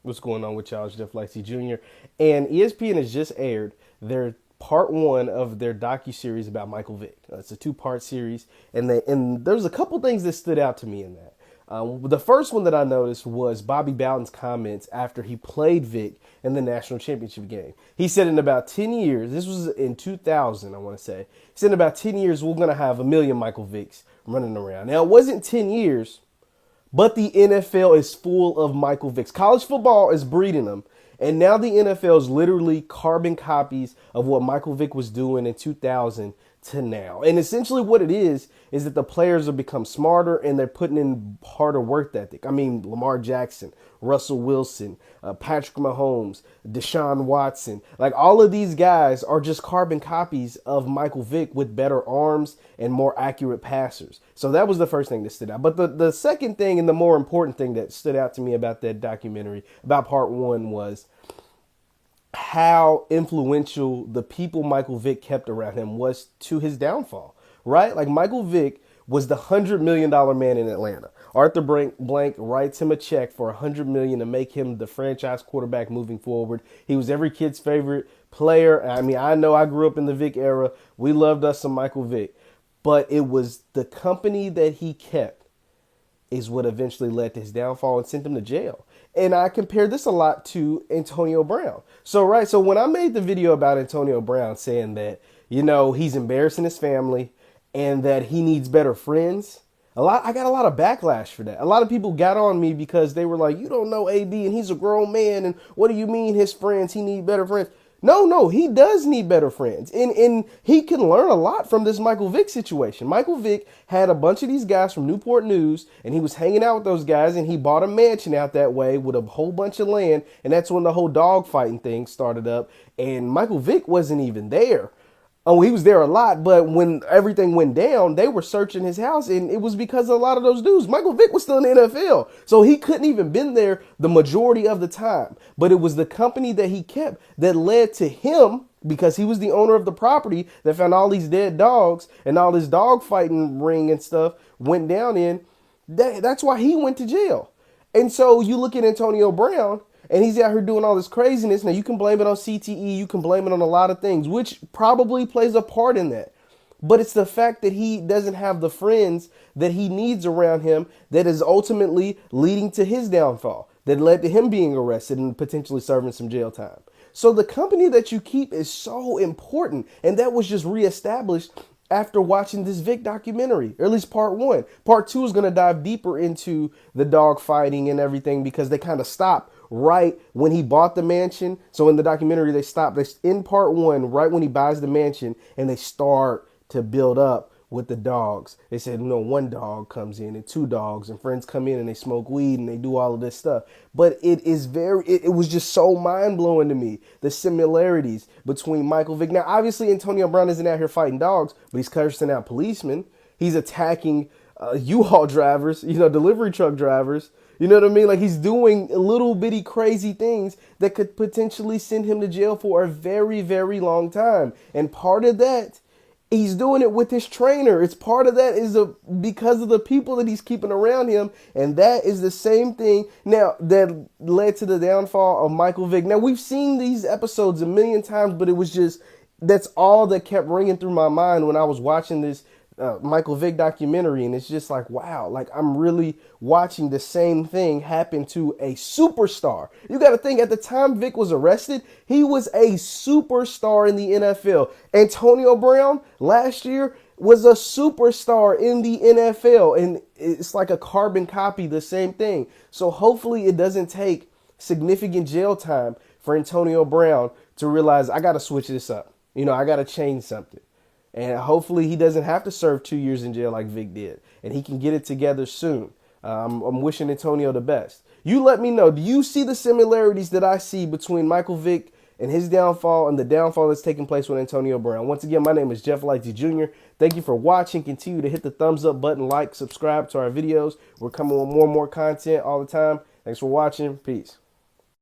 What's going on with y'all? It's Jeff Lightsy Jr. And ESPN has just aired their part one of their docu-series about Michael Vick. It's a two-part series, and there's a couple things that stood out to me in that. The first one that I noticed was Bobby Bowden's comments after he played Vick in the national championship game. He said in about 10 years, this was in 2000, I want to say, he said in about 10 years, we're going to have a million Michael Vicks running around. Now, it wasn't 10 years, but the NFL is full of Michael Vicks. College football is breeding them. And now the NFL is literally carbon copies of what Michael Vick was doing in 2000 to now. And essentially what it is that the players have become smarter and they're putting in harder work ethic. I mean, Lamar Jackson, Russell Wilson, Patrick Mahomes, Deshaun Watson, like all of these guys are just carbon copies of Michael Vick with better arms and more accurate passers. So that was the first thing that stood out. But the second thing and the more important thing that stood out to me about that documentary, about part one, was how influential the people Michael Vick kept around him was to his downfall, right? Like Michael Vick was the $100 million man in Atlanta. Arthur Blank writes him a check for $100 million to make him the franchise quarterback moving forward. He was every kid's favorite player. I mean, I know I grew up in the Vick era. We loved us some Michael Vick, but it was the company that he kept is what eventually led to his downfall and sent him to jail. And I compare this a lot to Antonio Brown. So when I made the video about Antonio Brown saying that, he's embarrassing his family and that he needs better friends, I got a lot of backlash for that. A lot of people got on me because they were like, you don't know AB and he's a grown man. And what do you mean his friends? He needs better friends. No, he does need better friends. And he can learn a lot from this Michael Vick situation. Michael Vick had a bunch of these guys from Newport News, and he was hanging out with those guys, and he bought a mansion out that way with a whole bunch of land, and that's when the whole dog fighting thing started up, and Michael Vick wasn't even there. Oh, he was there a lot, but when everything went down, they were searching his house, and it was because of a lot of those dudes. Michael Vick was still in the NFL, so he couldn't even been there the majority of the time. But it was the company that he kept that led to him, because he was the owner of the property that found all these dead dogs and all this dog fighting ring and stuff went down in. That's why he went to jail. And so you look at Antonio Brown, and he's out here doing all this craziness. Now, you can blame it on CTE. You can blame it on a lot of things, which probably plays a part in that. But it's the fact that he doesn't have the friends that he needs around him that is ultimately leading to his downfall, that led to him being arrested and potentially serving some jail time. So the company that you keep is so important. And that was just reestablished after watching this Vick documentary, or at least part one. Part two is going to dive deeper into the dog fighting and everything, because they kind of stopped right when he bought the mansion. So in the documentary, they in part one, right when he buys the mansion, and they start to build up with the dogs. They said, one dog comes in and two dogs, and friends come in and they smoke weed and they do all of this stuff. But it was just so mind blowing to me, the similarities between Michael Vick. Now, obviously, Antonio Brown isn't out here fighting dogs, but he's cursing out policemen. He's attacking U-Haul drivers, delivery truck drivers. You know what I mean? Like, he's doing little bitty crazy things that could potentially send him to jail for a very, very long time. And part of that, he's doing it with his trainer. It's part of that is because of the people that he's keeping around him. And that is the same thing now that led to the downfall of Michael Vick. Now, we've seen these episodes a million times, but it was just, that's all that kept ringing through my mind when I was watching this Michael Vick documentary. And it's just like, wow, like I'm really watching the same thing happen to a superstar. You got to think, at the time Vick was arrested, he was a superstar in the NFL. Antonio Brown last year was a superstar in the NFL, and it's like a carbon copy, the same thing. So hopefully it doesn't take significant jail time for Antonio Brown to realize, I got to switch this up. I got to change something. And hopefully he doesn't have to serve 2 years in jail like Vick did. And he can get it together soon. I'm wishing Antonio the best. You let me know. Do you see the similarities that I see between Michael Vick and his downfall and the downfall that's taking place with Antonio Brown? Once again, my name is Jeff Lightsy Jr. Thank you for watching. Continue to hit the thumbs up button, like, subscribe to our videos. We're coming with more and more content all the time. Thanks for watching. Peace.